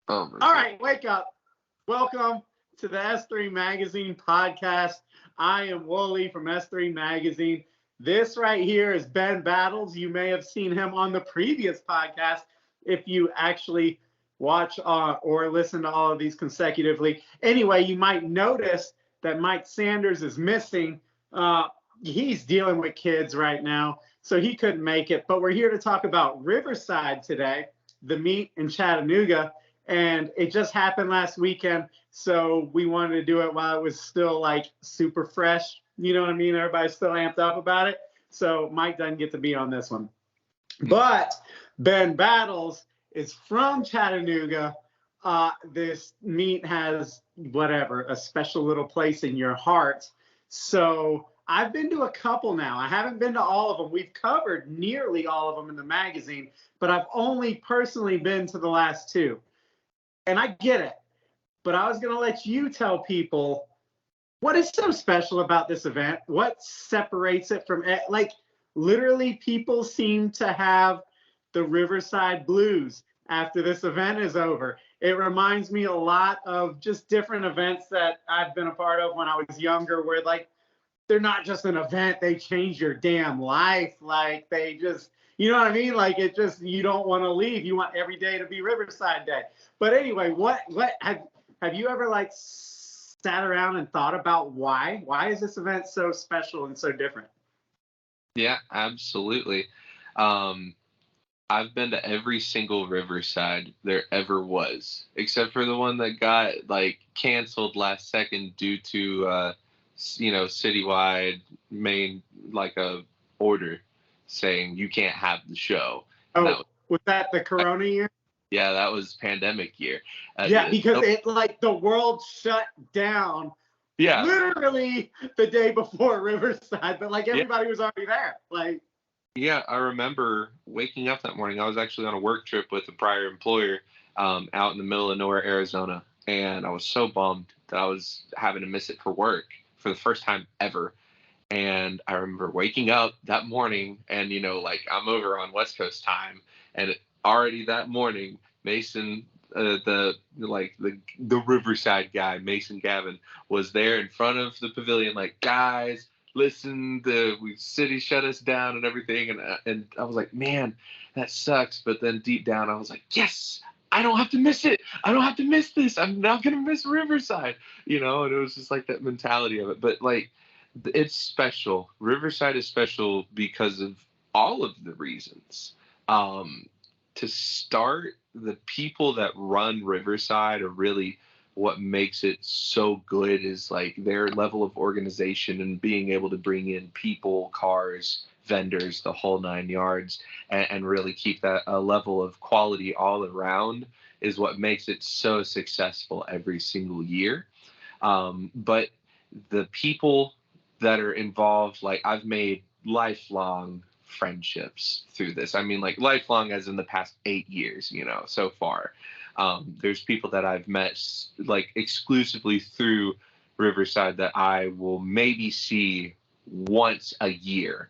Oh my All God. right, wake up. Welcome to the S3 Magazine podcast. I am Wooly from S3 Magazine. This right here is Ben Battles. You may have seen him on the previous podcast if you actually watch or listen to all of these consecutively. Anyway, you might notice that Mike Sanders is missing. He's dealing with kids right now, so he couldn't make it. But we're here to talk about Riverside today, the meet in Chattanooga. And it just happened last weekend, so we wanted to do it while it was still like super fresh. You know what I mean? Everybody's still amped up about it. So Mike doesn't get to be on this one. But Ben Battles is from Chattanooga. This meet has a special little place in your heart. So I've been to a couple now. I haven't been to all of them. We've covered nearly all of them in the magazine, but I've only personally been to the last two. And I get it, but I was going to let you tell people what is so special about this event. What separates it from it? Like, literally, people seem to have the Riverside blues after this event is over. It reminds me a lot of just different events that I've been a part of when I was younger, where like they're not just an event, they change your damn life. Like they just, you know what I mean? Like it just, you don't want to leave. You want every day to be Riverside Day. But anyway, what have you ever like sat around and thought about why is this event so special and so different? Yeah, absolutely. I've been to every single Riverside there ever was, except for the one that got like canceled last second due to citywide main like a order saying you can't have the show. And Oh, was that the Corona year? Yeah, that was pandemic year. Yeah, because it like the world shut down. Yeah. Literally the day before Riverside, but like everybody was already there. Like. Yeah, I remember waking up that morning. I was actually on a work trip with a prior employer out in the middle of nowhere, Arizona. And I was so bummed that I was having to miss it for work for the first time ever. And I remember waking up that morning and, I'm over on West Coast time. And already that morning, Mason, the Riverside guy, Mason Gavin, was there in front of the pavilion, like, guys, listen, the city shut us down and everything. And I was like, man, that sucks. But then deep down, I was like, yes, I don't have to miss it. I don't have to miss this. I'm not going to miss Riverside, and it was just like that mentality of it. But like, it's special. Riverside is special because of all of the reasons. To start, the people that run Riverside are really what makes it so good is like their level of organization and being able to bring in people, cars, vendors, the whole nine yards, and really keep that a level of quality all around is what makes it so successful every single year. But the people that are involved, like I've made lifelong friendships through this. I mean, like lifelong as in the past 8 years, so far. There's people that I've met like exclusively through Riverside that I will maybe see once a year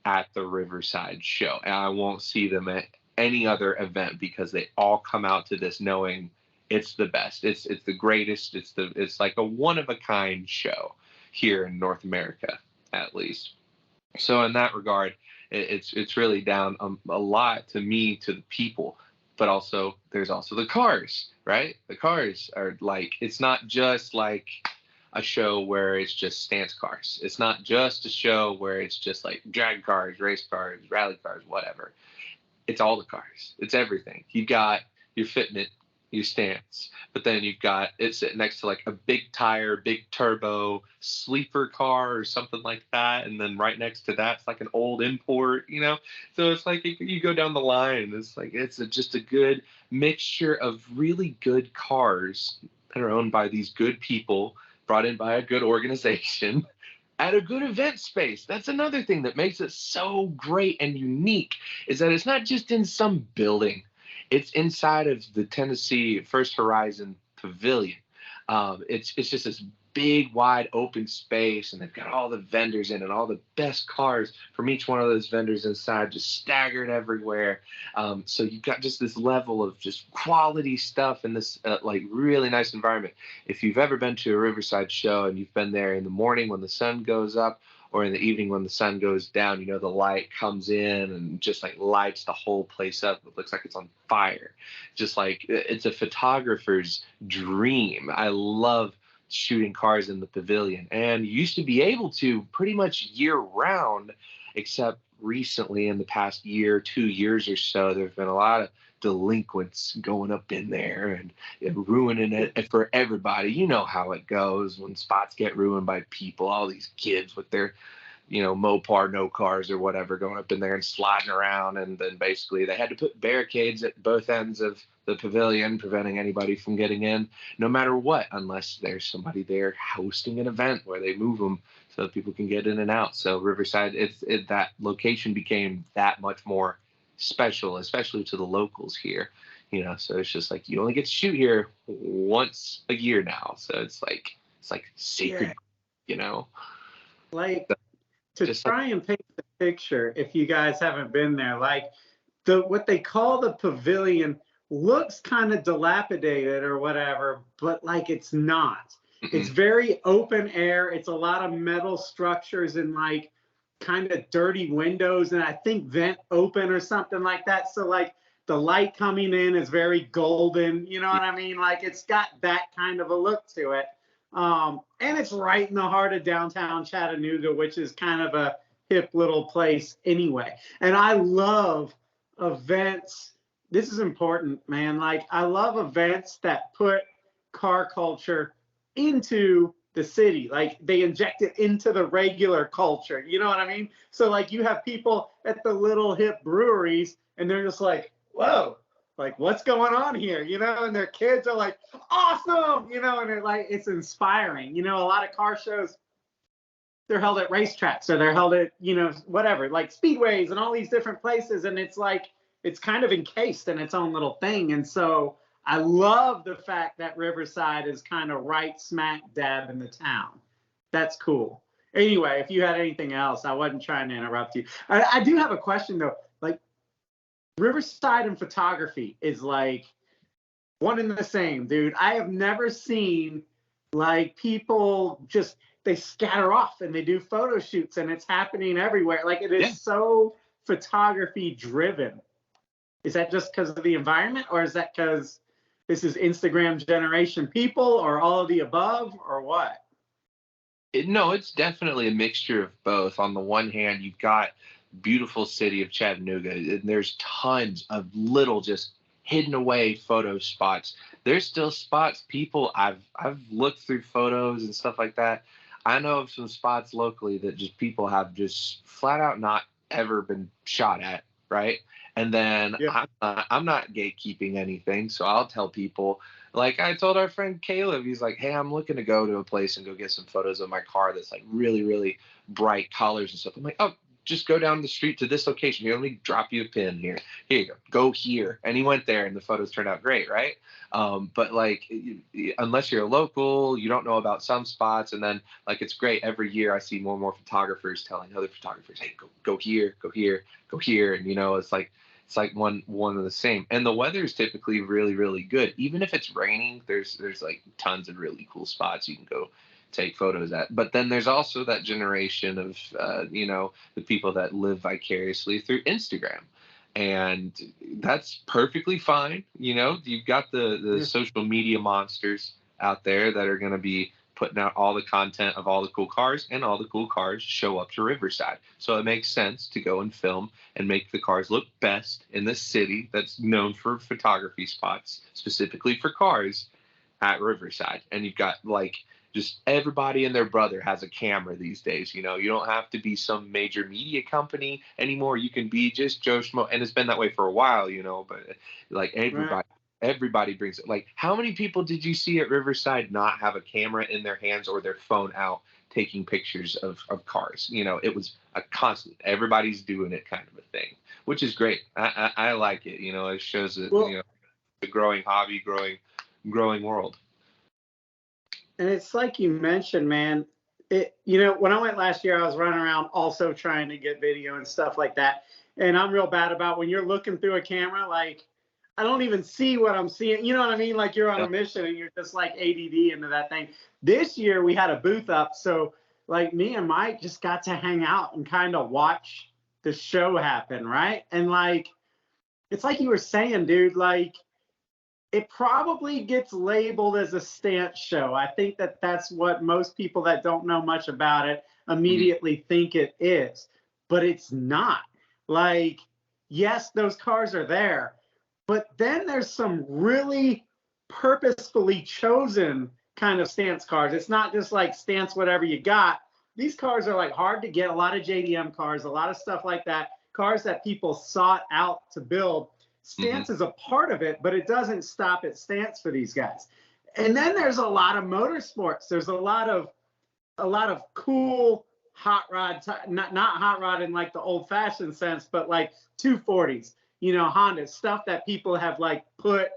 at the Riverside show. And I won't see them at any other event because they all come out to this knowing it's the best. It's the greatest. It's like a one of a kind show here in North America, at least. So in that regard, it's really down a lot to me, to the people, but also there's also the cars, right? The cars are like, it's not just like a show where it's just stance cars. It's not just a show where it's just like drag cars, race cars, rally cars, whatever. It's all the cars. It's everything. You got your Fitment, your stance, but then you've got it sitting next to like a big tire, big turbo sleeper car or something like that, and then right next to that's like an old import, So it's like you go down the line. It's like just a good mixture of really good cars that are owned by these good people, brought in by a good organization. At a good event space. That's another thing that makes it so great and unique, is that it's not just in some building. It's inside of the Tennessee First Horizon Pavilion. It's just this big, wide, open space, and they've got all the vendors in and all the best cars from each one of those vendors inside, just staggered everywhere. So you've got just this level of just quality stuff in this like really nice environment. If you've ever been to a Riverside show and you've been there in the morning when the sun goes up, or in the evening when the sun goes down, you know, the light comes in and just like lights the whole place up. It looks like it's on fire. Just like it's a photographer's dream. I love shooting cars in the pavilion, and you used to be able to pretty much year round, except recently in the past year, 2 years or so, there's been a lot of delinquents going up in there and ruining it for everybody. You know how it goes when spots get ruined by people, all these kids with their, you know, Mopar no cars or whatever going up in there and sliding around. And then basically they had to put barricades at both ends of the pavilion, preventing anybody from getting in, no matter what, unless there's somebody there hosting an event where they move them so that people can get in and out. So Riverside, that location became that much more special, especially to the locals here. You know, so it's just like you only get to shoot here once a year now. So it's like sacred, Yeah. you know. Like, So to just like try and paint the picture, if you guys haven't been there, like what they call the pavilion looks kind of dilapidated or whatever, but like it's not. It's mm-mm. very open air. It's a lot of metal structures and like kind of dirty windows, and I think vent open or something like that. So like the light coming in is very golden. You know what I mean? Like it's got that kind of a look to it. And it's right in the heart of downtown Chattanooga, which is kind of a hip little place anyway. And I love events. This is important, man. Like, I love events that put car culture into the city. Like, they inject it into the regular culture. You know what I mean? So, like, you have people at the little hip breweries, and they're just like, whoa, like, what's going on here? You know, and their kids are like, awesome, you know, and they're like, it's inspiring. You know, a lot of car shows, they're held at racetracks or they're held at, you know, whatever, like speedways and all these different places. And it's like, it's kind of encased in its own little thing. And so I love the fact that Riverside is kind of right smack dab in the town. That's cool. Anyway, if you had anything else, I wasn't trying to interrupt you. I do have a question though. Like, Riverside and photography is like one and the same, dude. I have never seen like people just, they scatter off and they do photo shoots and it's happening everywhere. Like, it is so photography driven. Is that just because of the environment, or is that because this is Instagram generation people, or all of the above, or what? No, it's definitely a mixture of both. On the one hand, you've got beautiful city of Chattanooga, and there's tons of little just hidden away photo spots. There's still spots people I've looked through photos and stuff like that. I know of some spots locally that just people have just flat out not ever been shot at, right? And then Yeah. I'm not gatekeeping anything, so I'll tell people, like I told our friend Caleb, he's like, hey, I'm looking to go to a place and go get some photos of my car that's like really, really bright colors and stuff. I'm like, oh, just go down the street to this location. Here, let me drop you a pin here. Here you go. Go here. And he went there and the photos turned out great, right? But like, unless you're a local, you don't know about some spots. And then like, it's great. Every year I see more and more photographers telling other photographers, hey, go here, go here, go here. And, you know, it's like one of the same. And the weather is typically really, really good. Even if it's raining, there's like tons of really cool spots you can go take photos at. But then there's also that generation of you know, the people that live vicariously through Instagram. And that's perfectly fine. You know, you've got the social media monsters out there that are going to be putting out all the content of all the cool cars, and all the cool cars show up to Riverside. So it makes sense to go and film and make the cars look best in the city that's known for photography spots, specifically for cars, at Riverside. And you've got like just everybody and their brother has a camera these days. You know, you don't have to be some major media company anymore. You can be just Joe Schmo, and it's been that way for a while, you know, but like Right. everybody brings it. Like, how many people did you see at Riverside not have a camera in their hands or their phone out taking pictures of cars? You know, it was a constant, everybody's doing it kind of a thing, which is great. I like it. You know, it shows that, you Well, know, the growing hobby, growing world. And it's like you mentioned, man. When I went last year, I was running around also trying to get video and stuff like that. And I'm real bad about when you're looking through a camera, like I don't even see what I'm seeing. You know what I mean? Like you're on a mission and you're just like ADD into that thing. This year we had a booth up, so like me and Mike just got to hang out and kind of watch the show happen, right? And like it's like you were saying, dude, like it probably gets labeled as a stance show. I think that that's what most people that don't know much about it immediately think it is, but it's not. Like, yes, those cars are there, but then there's some really purposefully chosen kind of stance cars. It's not just like stance whatever you got. These cars are like hard to get, a lot of JDM cars, a lot of stuff like that, cars that people sought out to build. Stance is a part of it, but it doesn't stop at stance for these guys. And then there's a lot of motorsports. There's a lot of cool hot rod, not hot rod in like the old fashioned sense, but like 240s, Honda stuff that people have like put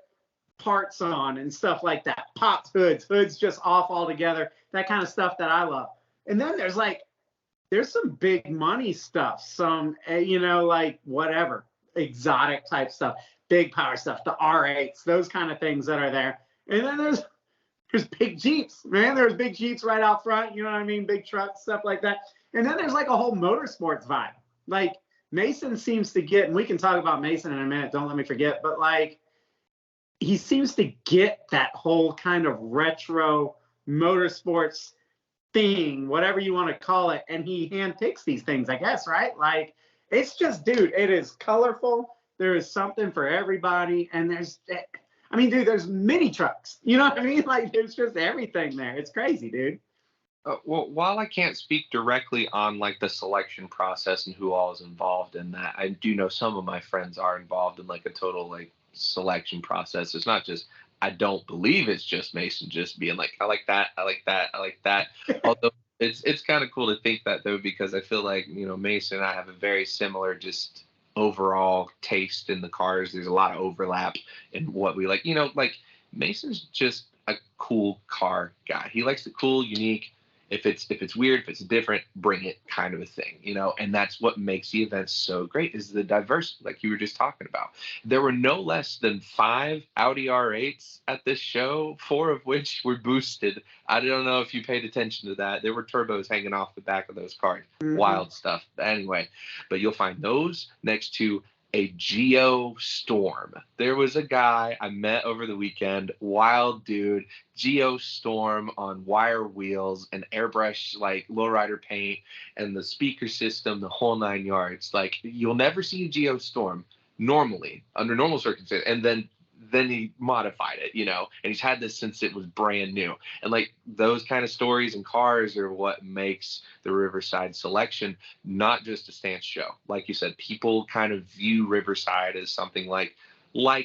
parts on and stuff like that. Popped hoods just off altogether. That kind of stuff that I love. And then there's some big money stuff, some like whatever. Exotic type stuff, big power stuff, the R8s, those kind of things that are there. And then there's big Jeeps, man. There's big Jeeps right out front, you know what I mean? Big trucks, stuff like that. And then there's like a whole motorsports vibe. Like Mason seems to get, and we can talk about Mason in a minute, don't let me forget, but like he seems to get that whole kind of retro motorsports thing, whatever you want to call it, and he handpicks these things, I guess, right? Like it's just, dude, it is colorful. There is something for everybody. And there's mini trucks. You know what I mean? Like, there's just everything there. It's crazy, dude. Well, while I can't speak directly on like the selection process and who all is involved in that, I do know some of my friends are involved in like a total like selection process. It's not just, I don't believe it's just Mason just being like, I like that, I like that, I like that. Although it's kind of cool to think that though, because I feel like, Mason and I have a very similar just overall taste in the cars. There's a lot of overlap in what we like. Like Mason's just a cool car guy. He likes the cool, unique. If it's weird, if it's different, bring it kind of a thing, and that's what makes the event so great is the diversity, like you were just talking about. There were no less than 5 Audi R8s at this show, 4 of which were boosted. I don't know if you paid attention to that. There were turbos hanging off the back of those cars. Wild stuff. Anyway, but you'll find those next to a Geo Storm. There was a guy I met over the weekend, wild dude, Geo Storm on wire wheels and airbrush like lowrider paint and the speaker system, the whole 9 yards. Like you'll never see a Geo Storm normally under normal circumstances, and then he modified it, and he's had this since it was brand new. And like those kind of stories and cars are what makes the Riverside selection not just a stance show. Like you said, people kind of view Riverside as something like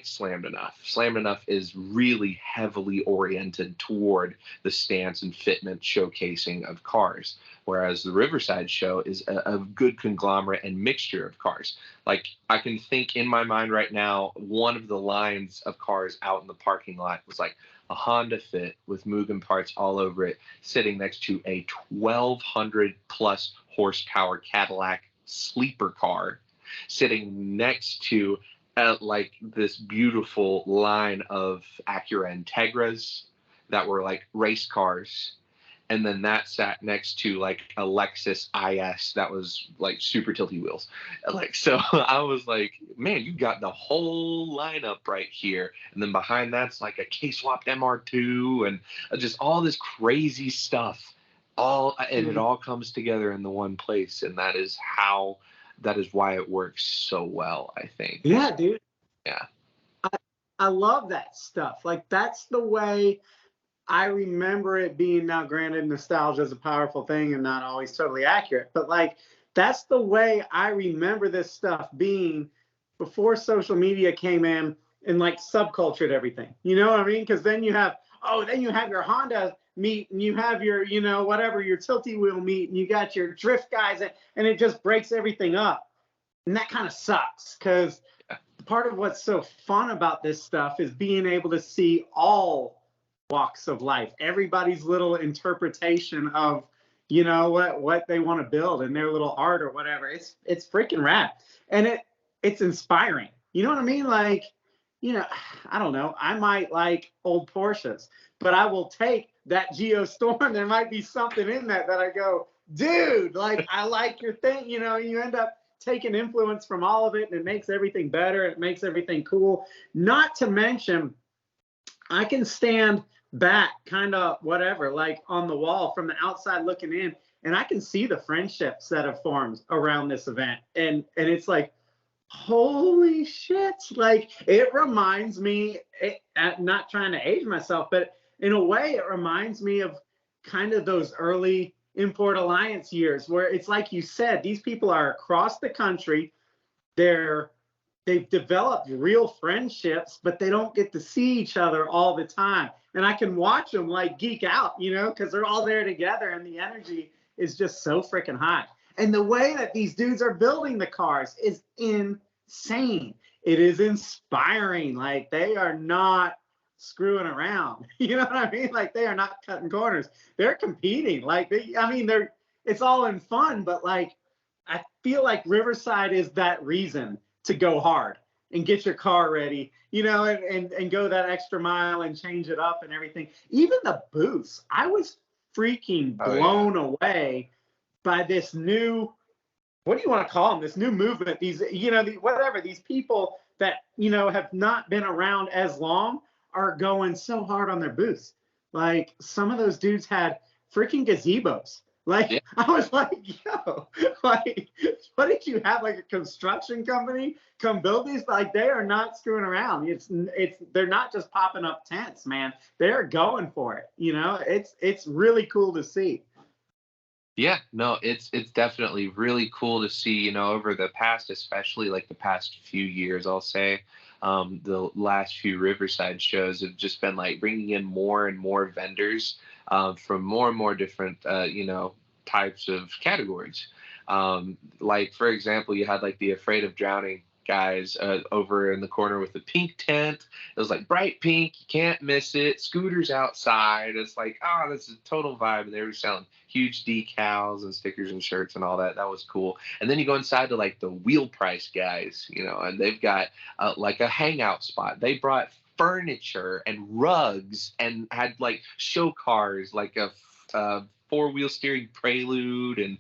Slammed Enough. Slammed Enough is really heavily oriented toward the stance and fitment showcasing of cars, whereas the Riverside show is a good conglomerate and mixture of cars. Like I can think in my mind right now, one of the lines of cars out in the parking lot was like a Honda Fit with Mugen parts all over it, sitting next to a 1,200 plus horsepower Cadillac sleeper car, sitting next to like this beautiful line of Acura Integras that were like race cars. And then that sat next to like a Lexus IS that was like super tilty wheels. Like, so I was like, man, you got the whole lineup right here. And then behind that's like a K-swapped MR2 and just all this crazy stuff. And it all comes together in the one place. And that is why it works so well, I think. Yeah, dude. Yeah. I love that stuff. Like that's the way I remember it being. Now granted, nostalgia is a powerful thing and not always totally accurate, but like that's the way I remember this stuff being before social media came in and like subcultured everything. You know what I mean? Because then you have your Honda meet and you have your, whatever, your tilty wheel meet and you got your drift guys and it just breaks everything up. And that kind of sucks because part of what's so fun about this stuff is being able to see all walks of life, everybody's little interpretation of, you know, what they want to build and their little art or whatever. It's freaking rad. And it's inspiring. You know what I mean? Like, you know, I don't know. I might like old Porsches, but I will take that Geostorm. There might be something in that I go, dude, like, I like your thing. You know, you end up taking influence from all of it, and it makes everything better. It makes everything cool. Not to mention, I can stand back, kind of whatever, like on the wall from the outside looking in, and I can see the friendships that have formed around this event. And it's like, holy shit. Like, it reminds me, not trying to age myself, but in a way, it reminds me of kind of those early Import Alliance years where it's like you said, these people are across the country. They've developed real friendships, but they don't get to see each other all the time. And I can watch them like geek out, you know, because they're all there together and the energy is just so freaking high. And the way that these dudes are building the cars is insane. It is inspiring. Like, they are not screwing around. You know what I mean? Like, they are not cutting corners. They're competing. Like, it's all in fun, but like, I feel like Riverside is that reason to go hard and get your car ready, you know, and go that extra mile and change it up and everything. Even the booths, I was freaking blown away by this new, what do you want to call them? This new movement, these, you know, these people that, you know, have not been around as long are going so hard on their booths. Like, some of those dudes had freaking gazebos. Like, yeah. I was like, yo, like, what did you have, like a construction company come build these? Like, they are not screwing around. They're not just popping up tents, man. They're going for it. You know, it's really cool to see. Yeah, no, it's definitely really cool to see, you know, over the past, especially like the past few years, I'll say, the last few Riverside shows have just been like bringing in more and more vendors from more and more different, you know, types of categories. Like, for example, you had like the Afraid of Drowning guys over in the corner with the pink tent. It was like bright pink, you can't miss it. Scooters outside. It's like, oh, that's a total vibe. And they were selling huge decals and stickers and shirts and all that. That was cool. And then you go inside to like the Wheel Price guys, you know, and they've got like a hangout spot. They brought furniture and rugs and had like show cars, like a four-wheel steering Prelude and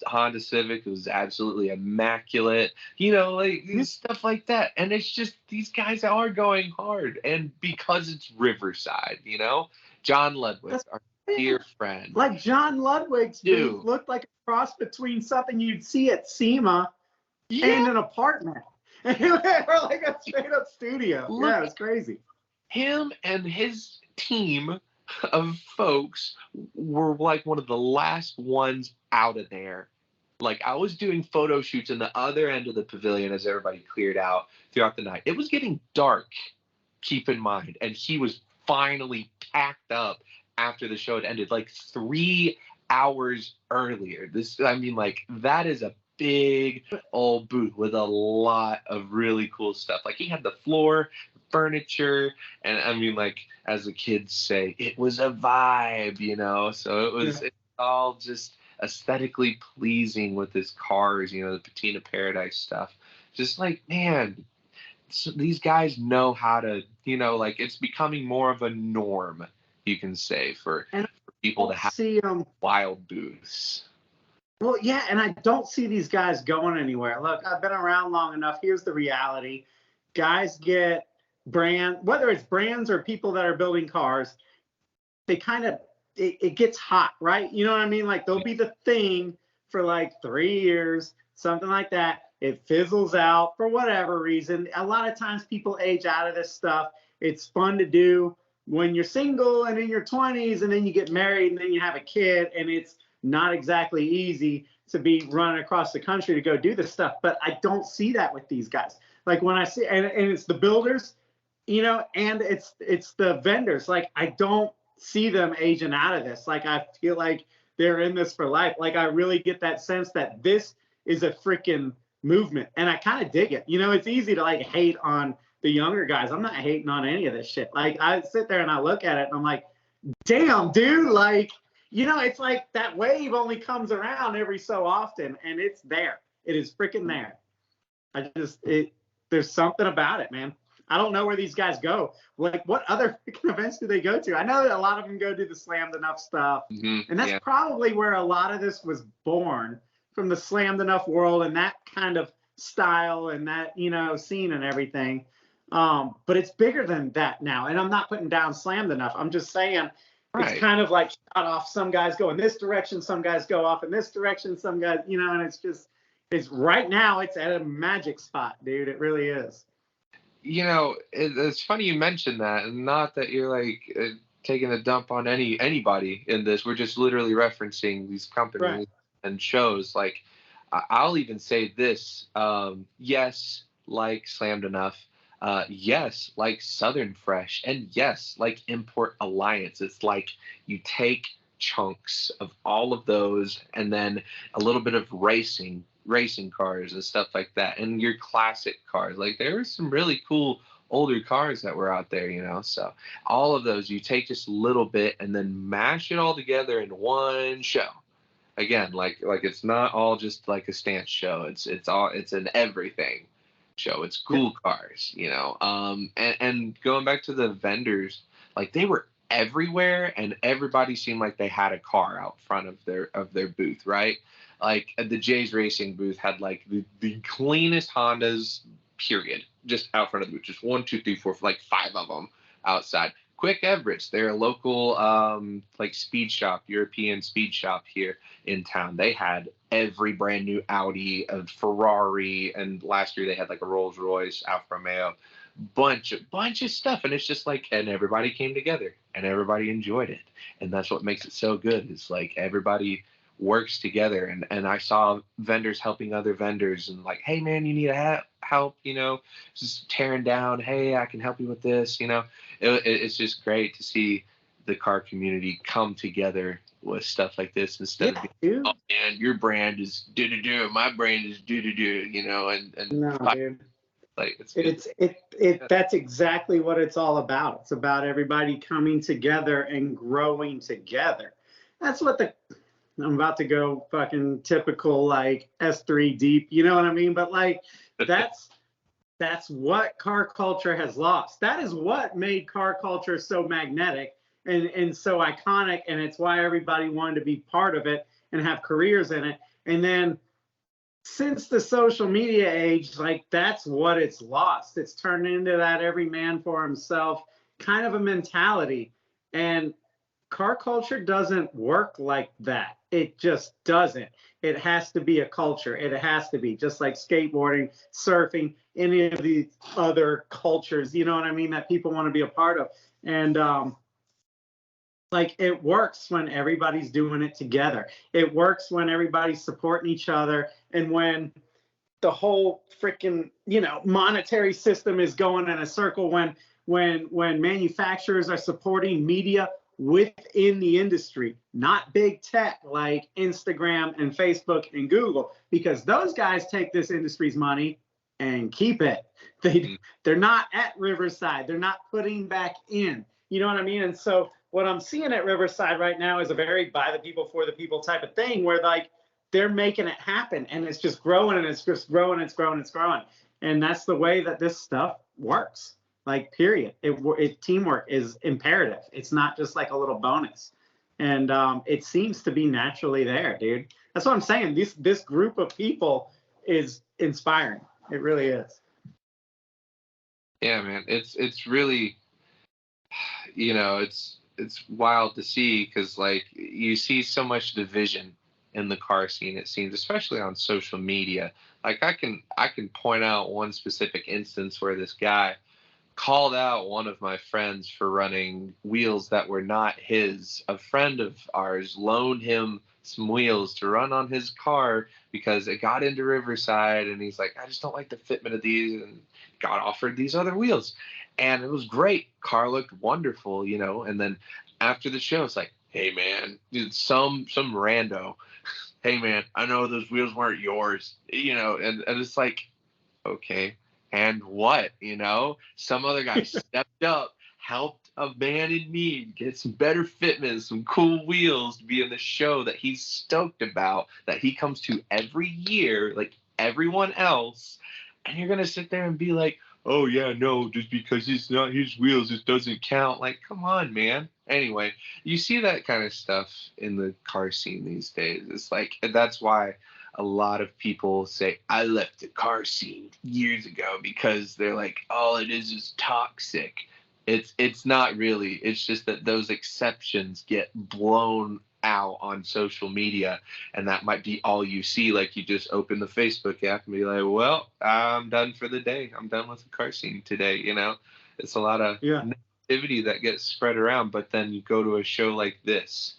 Honda Civic. It was absolutely immaculate, you know, like stuff like that. And it's just, these guys are going hard, and because it's Riverside, you know. John Ludwig, our dear friend, like John Ludwig's booth looked like a cross between something you'd see at SEMA and an apartment. Or like a straight up studio. Yeah, it's crazy. Him and his team of folks were like one of the last ones out of there. Like, I was doing photo shoots in the other end of the pavilion as everybody cleared out throughout the night. It was getting dark, keep in mind, and he was finally packed up after the show had ended, like 3 hours earlier. Like, that is a big old booth with a lot of really cool stuff. Like, he had the floor furniture, and I mean, like, as the kids say, it was a vibe, you know. So it's all just aesthetically pleasing with his cars, you know, the Patina Paradise stuff. Just like, man, so these guys know how to, you know, like, it's becoming more of a norm, you can say, for people to have wild booths. Well, yeah, and I don't see these guys going anywhere. Look, I've been around long enough. Here's the reality. Guys get whether it's brands or people that are building cars, they kind of, it gets hot, right? You know what I mean? Like, they'll be the thing for like 3 years, something like that. It fizzles out for whatever reason. A lot of times people age out of this stuff. It's fun to do when you're single and in your 20s, and then you get married and then you have a kid, and it's not exactly easy to be running across the country to go do this stuff. But I don't see that with these guys. Like, when I see, and it's the builders, you know, and it's the vendors. Like, I don't see them aging out of this. Like, I feel like they're in this for life. Like, I really get that sense that this is a freaking movement, and I kind of dig it. You know, it's easy to like hate on the younger guys, I'm not hating on any of this shit. Like, I sit there and I look at it and I'm like, damn, dude, like, it's like that wave only comes around every so often, and it's there. It is freaking there. There's something about it, man. I don't know where these guys go. Like, what other freaking events do they go to? I know that a lot of them go to the Slammed Enough stuff, and that's probably where a lot of this was born, from the Slammed Enough world and that kind of style and that, scene and everything. But it's bigger than that now. And I'm not putting down Slammed Enough. I'm just saying it's kind of like shot off. Some guys go in this direction, some guys go off in this direction, some guys, and it's right now it's at a magic spot, dude. It really is. It's funny you mentioned that, and not that you're like taking a dump on anybody in this. We're just literally referencing these companies and shows. Like, I'll even say this: yes, like Slammed Enough, yes, like Southern Fresh, and yes, like Import Alliance. It's like you take chunks of all of those, and then a little bit of racing cars and stuff like that, and your classic cars. Like, there were some really cool older cars that were out there, so all of those you take just a little bit and then mash it all together in one show. Again, like it's not all just like a stance show. It's an everything show. It's cool cars, and going back to the vendors, like, they were everywhere, and everybody seemed like they had a car out front of their booth, right? Like, the Jay's Racing booth had like the cleanest Hondas, period, just out front of the booth. Just 1, 2, 3, 4, like 5 of them outside. Quick Everett's, they're a local like speed shop, European speed shop here in town. They had every brand new Audi, a Ferrari, and last year they had like a Rolls Royce, Alfa Romeo, bunch of stuff. And it's just like, and everybody came together and everybody enjoyed it. And that's what makes it so good. It's like everybody works together, and I saw vendors helping other vendors, and like, hey man, you need help, just tearing down, hey, I can help you with this. It's just great to see the car community come together with stuff like this, instead of being, oh man, your brand is do, my brand is do, and no, dude. Like, that's exactly what it's all about. It's about everybody coming together and growing together. That's what I'm about to go fucking typical, like, S3 deep, you know what I mean? But like, that's what car culture has lost. That is what made car culture so magnetic and so iconic, and it's why everybody wanted to be part of it and have careers in it. And then since the social media age, like, that's what it's lost. It's turned into that every man for himself kind of a mentality. And car culture doesn't work like that. It just doesn't. It has to be a culture. It has to be just like skateboarding, surfing, any of these other cultures, you know what I mean, that people want to be a part of. And like, it works when everybody's doing it together. It works when everybody's supporting each other, and when the whole freaking, monetary system is going in a circle, when manufacturers are supporting media within the industry, not big tech like Instagram and Facebook and Google, because those guys take this industry's money and keep it. They're not at Riverside. They're not putting back in. You know what I mean? And so what I'm seeing at Riverside right now is a very by the people for the people type of thing, where like they're making it happen, and it's just growing, and it's just growing, it's growing, it's growing. And that's the way that this stuff works. Like, period. Teamwork is imperative. It's not just like a little bonus. And it seems to be naturally there, dude. That's what I'm saying. This group of people is inspiring. It really is. Yeah, man. It's really, it's wild to see, because like, you see so much division in the car scene, it seems, especially on social media. Like, I can point out one specific instance where this guy called out one of my friends for running wheels that were not his. A friend of ours loaned him some wheels to run on his car because it got into Riverside, and he's like, I just don't like the fitment of these, and got offered these other wheels, and it was great. Car looked wonderful, and then after the show, it's like, hey man, dude, some rando, hey man, I know those wheels weren't yours, and it's like, okay. and what, some other guy stepped up, helped a man in need get some better fitment, some cool wheels to be in the show that he's stoked about, that he comes to every year, like everyone else. And you're going to sit there and be like, oh, yeah, no, just because it's not his wheels, it doesn't count. Like, come on, man. Anyway, you see that kind of stuff in the car scene these days. It's like, that's why a lot of people say, I left the car scene years ago, because they're like, all it is toxic. It's not really. It's just that those exceptions get blown out on social media, and that might be all you see. Like, you just open the Facebook app and be like, well, I'm done for the day. I'm done with the car scene today. It's a lot of negativity that gets spread around. But then you go to a show like this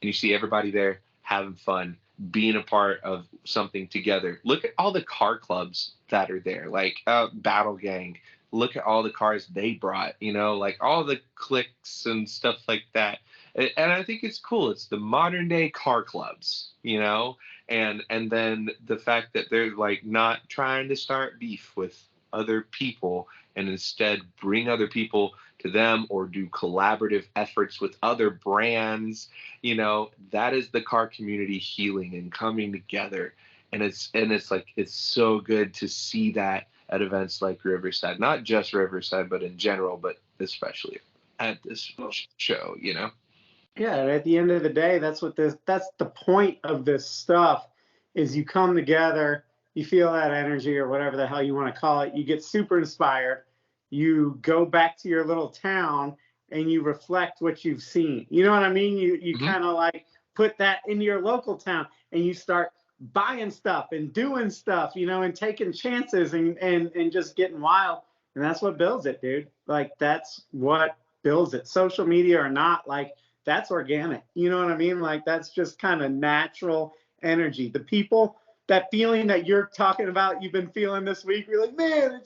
and you see everybody there having fun, being a part of something together. Look at all the car clubs that are there, like Battle Gang. Look at all the cars they brought, like all the cliques and stuff like that. And I think it's cool. It's the modern day car clubs, and then the fact that they're like not trying to start beef with other people, and instead bring other people to them, or do collaborative efforts with other brands. That is the car community healing and coming together. And it's like, it's so good to see that at events like Riverside, not just Riverside, but in general, but especially at this show, Yeah, at the end of the day, that's the point of this stuff, is you come together, you feel that energy, or whatever the hell you want to call it. You get super inspired. You go back to your little town and you reflect what you've seen. You know what I mean? You kind of like put that into your local town, and you start buying stuff and doing stuff, and taking chances and just getting wild. And that's what builds it, dude. Like, that's what builds it. Social media or not, like, that's organic. You know what I mean? Like, that's just kind of natural energy. The people, that feeling that you're talking about, you've been feeling this week, you're like, man,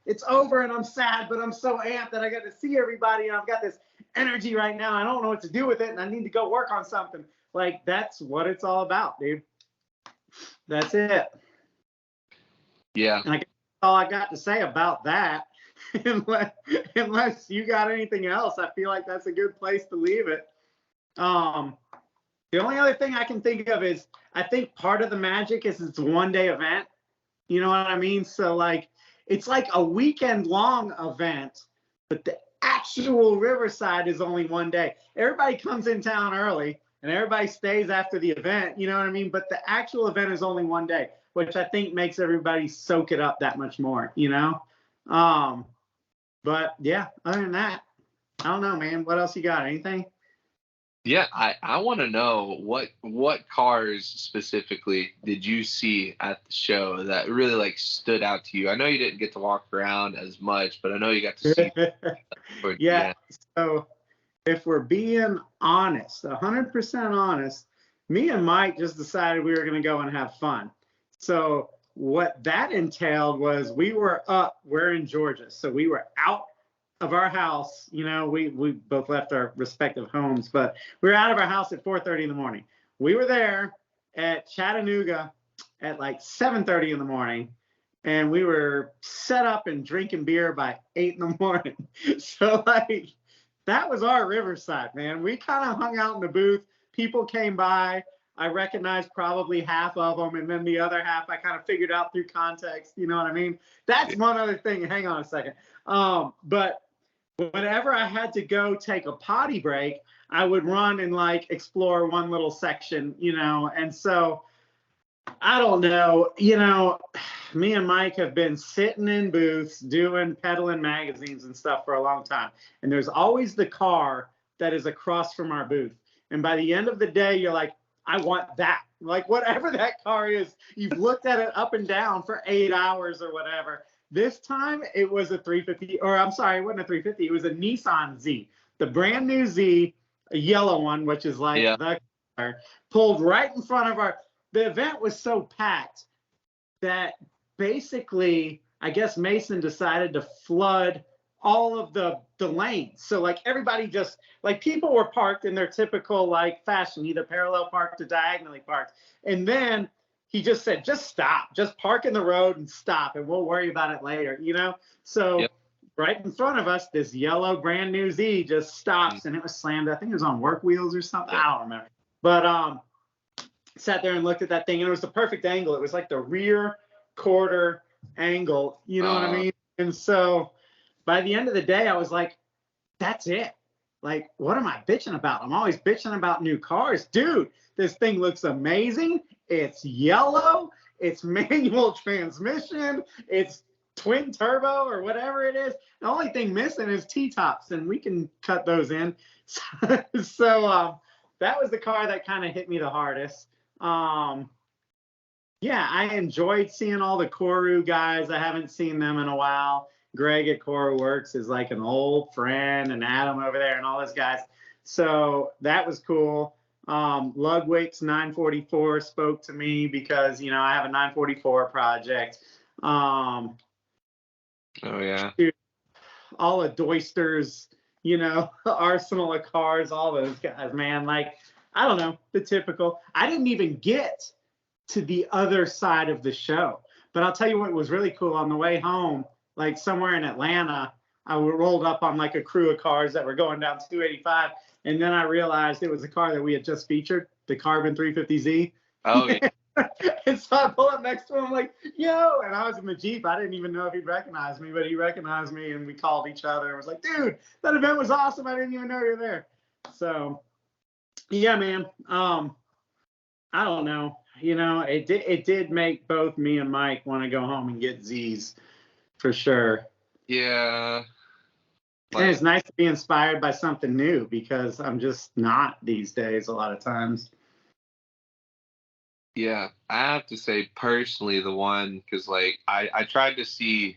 it's over and I'm sad, but I'm so amped that I got to see everybody, and I've got this energy right now. I don't know what to do with it, and I need to go work on something. Like, that's what it's all about, dude. That's it. Yeah. And I guess that's all I got to say about that. Unless you got anything else, I feel like that's a good place to leave it. The only other thing I can think of is, I think part of the magic is it's a one-day event. You know what I mean? So, like, it's like a weekend-long event, but the actual Riverside is only one day. Everybody comes in town early, and everybody stays after the event, you know what I mean? But the actual event is only one day, which I think makes everybody soak it up that much more, But yeah, other than that, I don't know, man. What else you got? Anything? Yeah, I want to know what cars specifically did you see at the show that really like stood out to you? I know you didn't get to walk around as much, but I know you got to see. Yeah. So if we're being honest, 100% honest, me and Mike just decided we were going to go and have fun. So what that entailed was, we're in Georgia. So we were out of our house, we both left our respective homes, but we were out of our house at 4:30 in the morning. We were there at Chattanooga at like 7:30 in the morning, and we were set up and drinking beer by 8 in the morning. So, like, that was our Riverside, man. We kind of hung out in the booth. People came by. I recognized probably half of them, and then the other half I kind of figured out through context. You know what I mean? That's one other thing. Hang on a second. But whenever I had to go take a potty break, I would run and like explore one little section, and so I don't know, me and Mike have been sitting in booths peddling magazines and stuff for a long time. And there's always the car that is across from our booth. And by the end of the day, you're like, I want that. Like, whatever that car is, you've looked at it up and down for 8 hours or whatever. This time it was a 350, or I'm sorry, it wasn't a 350. It was a Nissan Z, the brand new Z, a yellow one, which is like the car, pulled right in front of the event was so packed that basically, I guess Mason decided to flood all of the lanes. So like everybody just, like, people were parked in their typical like fashion, either parallel parked or diagonally parked. And then he just said, just stop, just park in the road and stop, and we'll worry about it later, you know? So Yep. right in front of us, this yellow brand new Z just stops, and it was slammed. I think it was on work wheels or something. Yep. I don't remember. But sat there and looked at that thing, and it was the perfect angle. It was like the rear quarter angle, you know what I mean? And so by the end of the day, I was like, that's it. Like, what am I bitching about? I'm always bitching about new cars. Dude, this thing looks amazing. It's yellow. It's manual transmission. It's twin turbo or whatever it is. The only thing missing is T-tops, and we can cut those in. So that was the car that kind of hit me the hardest. Yeah, I enjoyed seeing all the Koru guys. I haven't seen them in a while. Greg at Koru Works is like an old friend, and Adam over there and all those guys. So that was cool. Ludwig's 944 spoke to me because, you know, I have a 944 project. Oh, yeah. All of Doister's, you know, arsenal of cars, all those guys, man. Like, I don't know, the typical. I didn't even get to the other side of the show. But I'll tell you what was really cool on the way home, like somewhere in Atlanta, I rolled up on like a crew of cars that were going down 285. And then I realized it was a car that we had just featured, the Carbon 350Z. Oh, yeah. And so I pull up next to him like, yo, and I was in the Jeep. I didn't even know if he'd recognize me, but he recognized me, and we called each other and was like, dude, that event was awesome. I didn't even know you were there. So, yeah, man. I don't know. You know, it did make both me and Mike want to go home and get Z's for sure. Yeah. And it's nice to be inspired by something new, because I'm just not these days a lot of times. Yeah, I have to say personally the one, because like I tried to see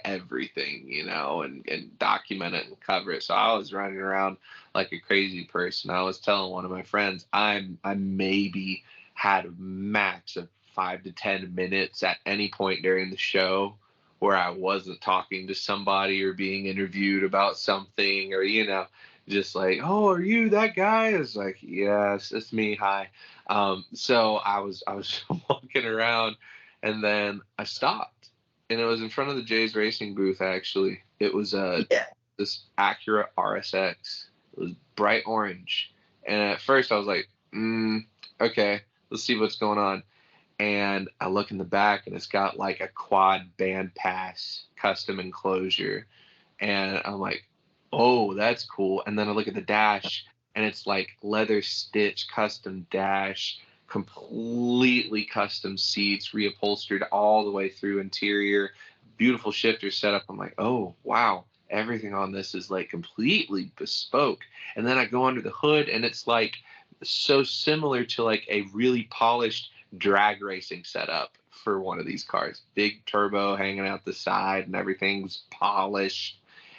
everything, you know, and document it and cover it. So I was running around like a crazy person. I was telling one of my friends I maybe had a max of 5 to 10 minutes at any point during the show where I wasn't talking to somebody or being interviewed about something, or, you know, just like, oh, are you that guy? It's like, yes, it's me. Hi. So I was walking around, and then I stopped, and it was in front of the Jays Racing booth. Actually, it was this Acura RSX. It was bright orange, and at first I was like, okay, let's see what's going on. And I look in the back, and it's got like a quad band pass custom enclosure, and I'm like, oh, that's cool. And then I look at the dash, and it's like leather stitch custom dash, completely custom seats, reupholstered all the way through interior, beautiful shifter setup. I'm like, oh, wow, everything on this is like completely bespoke. And then I go under the hood, and it's like so similar to like a really polished drag racing setup for one of these cars. Big turbo hanging out the side, and everything's polished.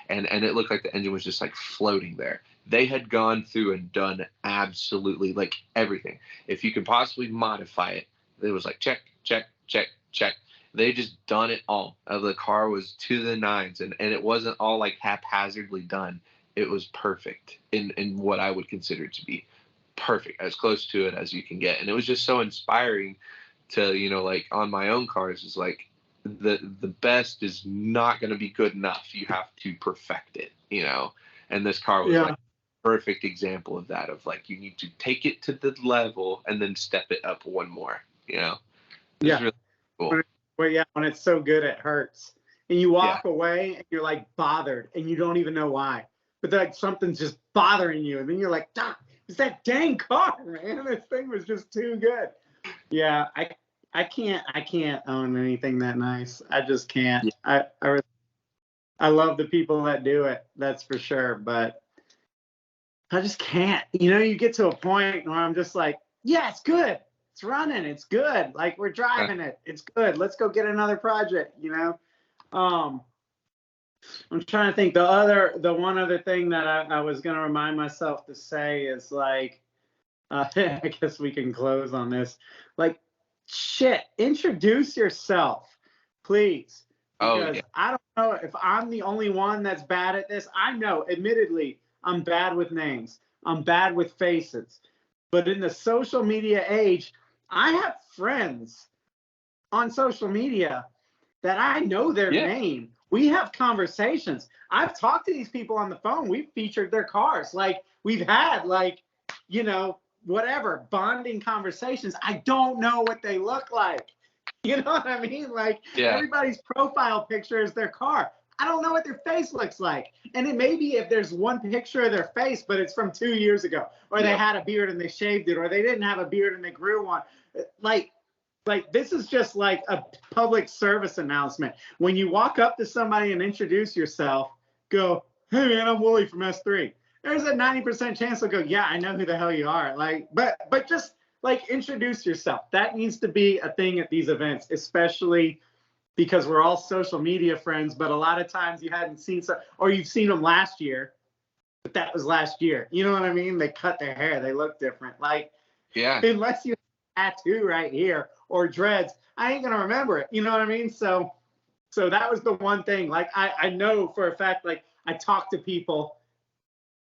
And it looked like the engine was just like floating there. They had gone through and done absolutely like everything. If you could possibly modify it, it was like check, check, check, check. They just done it all. The car was to the nines, and it wasn't all like haphazardly done. It was perfect in what I would consider to be perfect, as close to it as you can get. And it was just so inspiring to, you know, like on my own cars, is like, the best is not going to be good enough. You have to perfect it, you know. And this car was like a perfect example of that, of like, you need to take it to the level and then step it up one more, you know. It's really cool. When it's so good it hurts, and you walk away and you're like bothered, and you don't even know why, but like something's just bothering you, and then you're like, it's that dang car, man. This thing was just too good. Yeah, I can't own anything that nice. I just can't. Yeah. I love the people that do it, that's for sure, but I just can't. You know, you get to a point where I'm just like, yeah, it's good. It's running. It's good. Like, we're driving it. It's good. Let's go get another project, you know? I'm trying to think. The one other thing that I was going to remind myself to say is like, I guess we can close on this. Like, shit, introduce yourself, please. Because I don't know if I'm the only one that's bad at this. I know, admittedly, I'm bad with names. I'm bad with faces. But in the social media age, I have friends on social media that I know their Yeah. name. We have conversations. I've talked to these people on the phone. We've featured their cars. Like, we've had, like, you know, whatever, bonding conversations. I don't know what they look like. You know what I mean? Like, Yeah. everybody's profile picture is their car. I don't know what their face looks like. And it may be if there's one picture of their face, but it's from 2 years ago, or they had a beard and they shaved it, or they didn't have a beard and they grew one. Like this is just like a public service announcement. When you walk up to somebody and introduce yourself, go, "Hey man, I'm Wooly from S3." There's a 90% chance they'll go, "Yeah, I know who the hell you are." Like, but just like introduce yourself. That needs to be a thing at these events, especially because we're all social media friends. But a lot of times you hadn't seen or you've seen them last year, but that was last year. You know what I mean? They cut their hair, they look different. Like, Yeah. unless you have a tattoo right here or dreads, I ain't gonna remember it. You know what I mean? So that was the one thing. Like, I know for a fact, like, I talked to people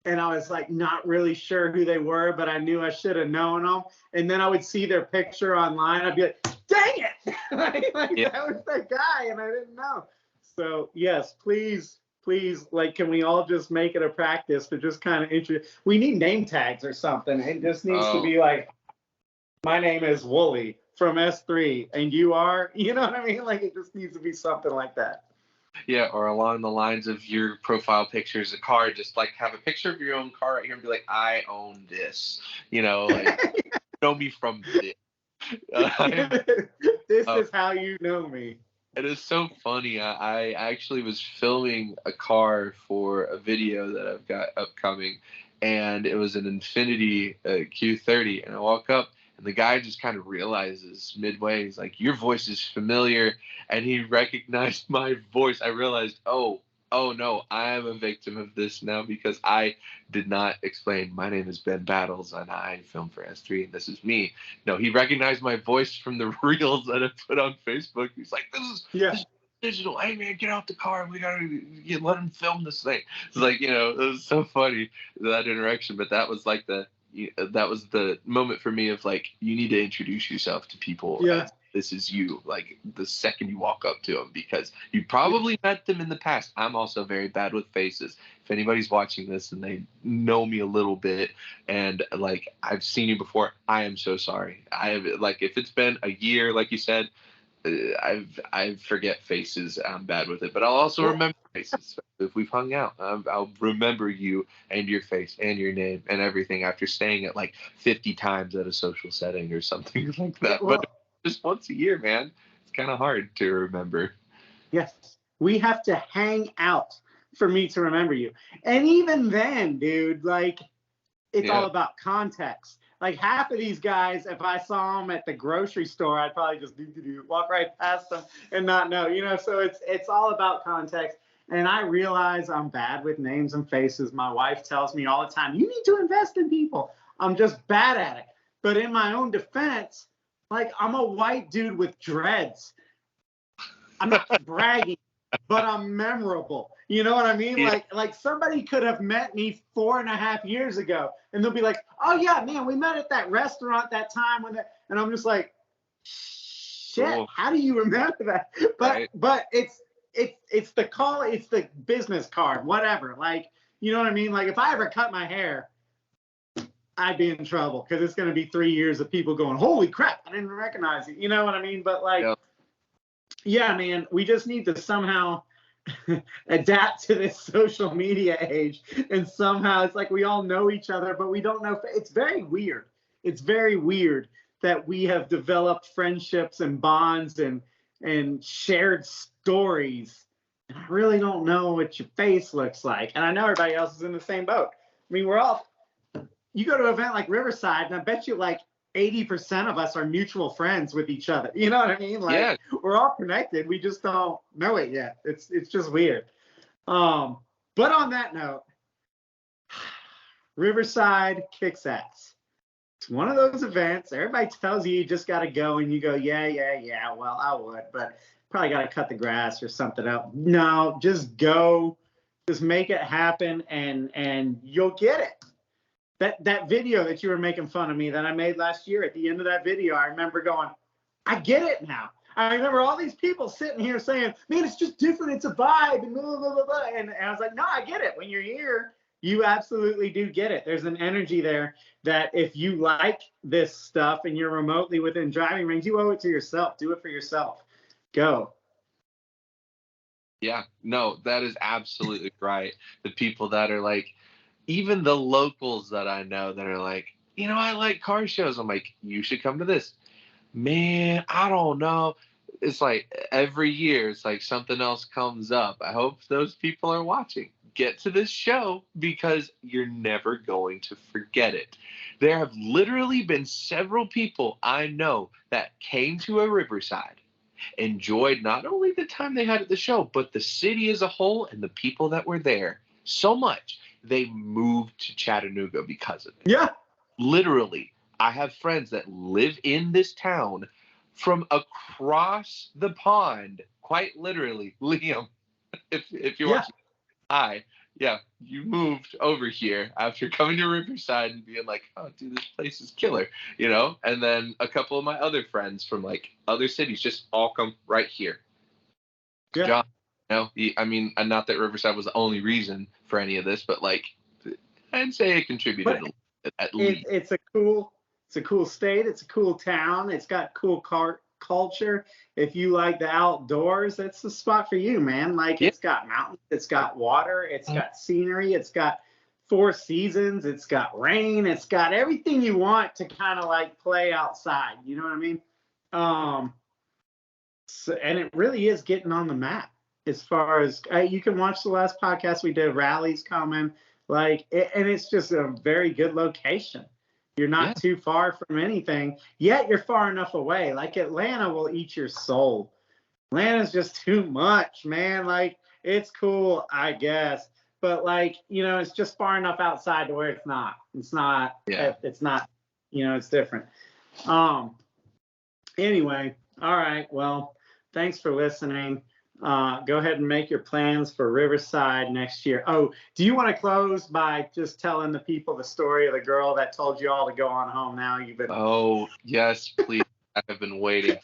and I was like not really sure who they were, but I knew I should have known them. And then I would see their picture online. I'd be like, "Dang it!" That was that guy, and I didn't know. So yes, please, like, can we all just make it a practice to just kind of introduce? We need name tags or something. It just needs to be like, "My name is Wooly from S3, and you are," you know what I mean? Like, it just needs to be something like that. Yeah, or along the lines of your profile pictures, a car, just like have a picture of your own car right here and be like, "I own this," you know, like, know me from this. This is how you know me. It is so funny. I actually was filming a car for a video that I've got upcoming, and it was an Infiniti Q30. And I walk up, and the guy just kind of realizes midway, he's like, "Your voice is familiar," and he recognized my voice. I realized, oh no, I am a victim of this now because I did not explain. My name is Ben Battles, and I film for S3, and this is me. No, he recognized my voice from the reels that I put on Facebook. He's like, this is digital. Hey man, get out the car. We gotta let him film this thing. It's like, it was so funny, that interaction. But that was like that was the moment for me of like, you need to introduce yourself to people. Yeah. This is you, like the second you walk up to them, because you probably met them in the past. I'm also very bad with faces. If anybody's watching this and they know me a little bit and like I've seen you before, I am so sorry. I have, like, if it's been a year, like you said, I forget faces. I'm bad with it, but I'll also remember faces. If we've hung out, I'll remember you and your face and your name and everything after staying at like 50 times at a social setting or something like that. Well, but just once a year, man, it's kind of hard to remember. yes, we have to hang out for me to remember you. And even then, dude, like, it's all about context. Like, half of these guys, if I saw them at the grocery store, I'd probably just walk right past them and not know, so it's all about context. And I realize I'm bad with names and faces. My wife tells me all the time, "You need to invest in people." I'm just bad at it. But in my own defense, like, I'm a white dude with dreads. I'm not bragging, but I'm memorable. You know what I mean? Yeah. Like somebody could have met me 4.5 years ago, and they'll be like, "Oh yeah, man, we met at that restaurant that time when," and I'm just like, "Shit, cool. How do you remember that?" But it's the call, it's the business card, whatever. Like, you know what I mean? Like, if I ever cut my hair, I'd be in trouble because it's going to be 3 years of people going, "Holy crap, I didn't recognize it." You know what I mean? But like, yeah, man, we just need to somehow adapt to this social media age. And somehow it's like we all know each other, but we don't know. It's very weird. It's very weird that we have developed friendships and bonds and shared stories. And I really don't know what your face looks like. And I know everybody else is in the same boat. I mean, you go to an event like Riverside, and I bet you like 80% of us are mutual friends with each other. You know what I mean? Like, we're all connected. We just don't know it yet. It's just weird. But on that note, Riverside kicks ass. It's one of those events. Everybody tells you just got to go, and you go, yeah. Well, I would, but probably got to cut the grass or something out. No, just go. Just make it happen, and you'll get it. that video that you were making fun of me that I made last year, at the end of that video, I remember going, I get it now. I remember all these people sitting here saying, man, it's just different. It's a vibe and blah, blah, blah, blah. And I was like, no, I get it. When you're here, you absolutely do get it. There's an energy there that if you like this stuff and you're remotely within driving range, you owe it to yourself. Do it for yourself. Go. Yeah, no, that is absolutely right. The people that are like, even the locals that I know that are like, I like car shows. I'm like, you should come to this. Man, I don't know. It's like every year, it's like something else comes up. I hope those people are watching. Get to this show because you're never going to forget it. There have literally been several people I know that came to a Riverside, enjoyed not only the time they had at the show, but the city as a whole and the people that were there so much they moved to Chattanooga because of it. Yeah. Literally, I have friends that live in this town from across the pond, quite literally. Liam, if you're watching, hi. Yeah, you moved over here after coming to Riverside and being like, oh, dude, this place is killer, And then a couple of my other friends from like other cities just all come right here. Yeah. John, I mean, and not that Riverside was the only reason for any of this, but like, I'd say it contributed a little bit, at least. It's a cool state. It's a cool town. It's got cool culture. If you like the outdoors, that's the spot for you, man. Like, It's got mountains, it's got water, it's got scenery, it's got 4 seasons, it's got rain, it's got everything you want to kind of like play outside. You know what I mean? And it really is getting on the map as far as you can watch the last podcast we did, rallies coming, and it's just a very good location. You're not too far from anything, yet you're far enough away. Like, Atlanta will eat your soul. Atlanta's just too much, man. Like, it's cool, I guess, but it's just far enough outside to where it's not. It's not. It's different. Anyway, all right. Well, thanks for listening. Go ahead and make your plans for Riverside next year. Oh, do you want to close by just telling the people the story of the girl that told you all to go on home now? Oh, yes, please. I have been waiting.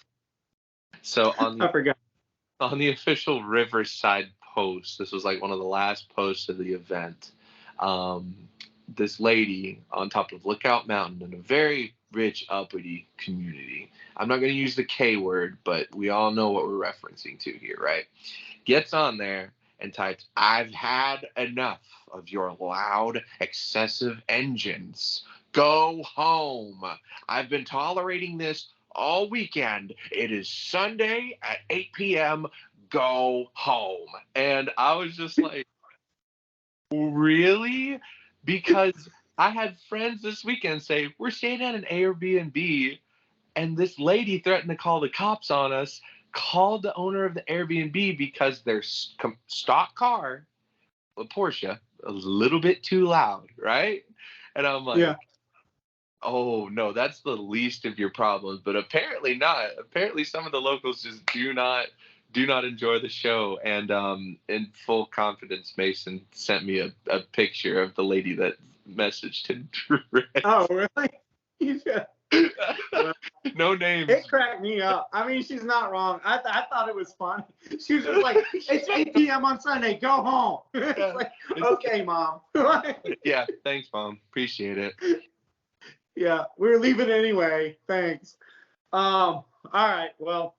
So on the official Riverside post, this was like one of the last posts of the event. This lady on top of Lookout Mountain in a very rich, uppity community. I'm not going to use the K word, but we all know what we're referencing to here, right? Gets on there and types, I've had enough of your loud, excessive engines. Go home. I've been tolerating this all weekend. It is Sunday at 8 p.m. Go home. And I was just like, really? Because I had friends this weekend say, we're staying at an Airbnb, and this lady threatened to call the cops on us, called the owner of the Airbnb because their stock car, a Porsche, was a little bit too loud, right? And I'm like, oh, no, that's the least of your problems. But apparently not. Apparently some of the locals just do not enjoy the show. And in full confidence, Mason sent me a picture of the lady that messaged him direct. Oh, really? No names. It cracked me up. I mean, she's not wrong. I thought it was funny. She was just like, it's 8 p.m. on Sunday. Go home. It's like, okay, Mom. Yeah, thanks, Mom. Appreciate it. Yeah, we're leaving anyway. Thanks. All right. Well,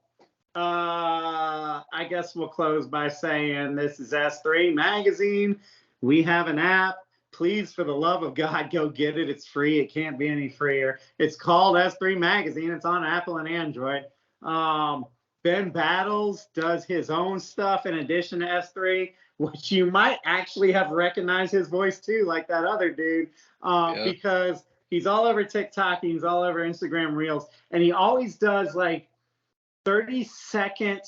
I guess we'll close by saying this is S3 Magazine. We have an app. Please, for the love of God, go get it. It's free. It can't be any freer. It's called S3 Magazine. It's on Apple and Android. Ben Battles does his own stuff in addition to S3, which you might actually have recognized his voice too, like that other dude, because he's all over TikTok. He's all over Instagram Reels. And he always does like 30-second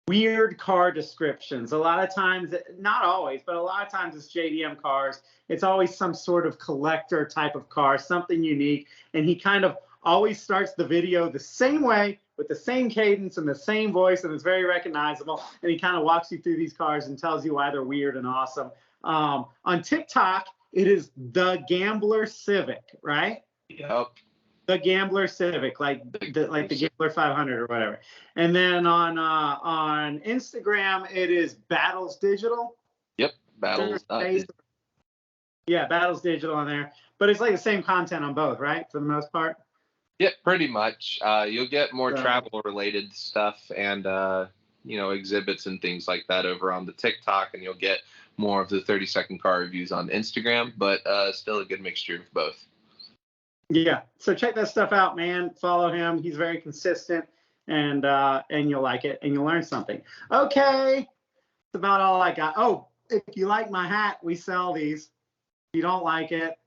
weird car descriptions. A lot of times, not always, but a lot of times it's JDM cars. It's always some sort of collector type of car, something unique. And he kind of always starts the video the same way with the same cadence and the same voice, and it's very recognizable. And he kind of walks you through these cars and tells you why they're weird and awesome. On TikTok, it is the Gambler Civic, right? Yep. The Gambler Civic, like the Gambler 500 or whatever. And then on Instagram, it is Battles Digital. Yep. Battles. Yeah, Battles Digital on there. But it's like the same content on both, right? For the most part. Yeah, pretty much. You'll get more travel related stuff and exhibits and things like that over on the TikTok, and you'll get more of the 30-second car reviews on Instagram, but still a good mixture of both. Yeah, so check that stuff out, man. Follow him. He's very consistent, and you'll like it, and you'll learn something. Okay, that's about all I got. Oh, if you like my hat, we sell these. If you don't like it,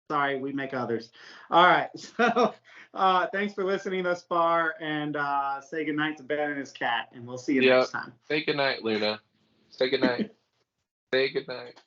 sorry, we make others. All right, so thanks for listening thus far, and say goodnight to Ben and his cat, and we'll see you next time. Say goodnight, Luna. Say goodnight. Say goodnight.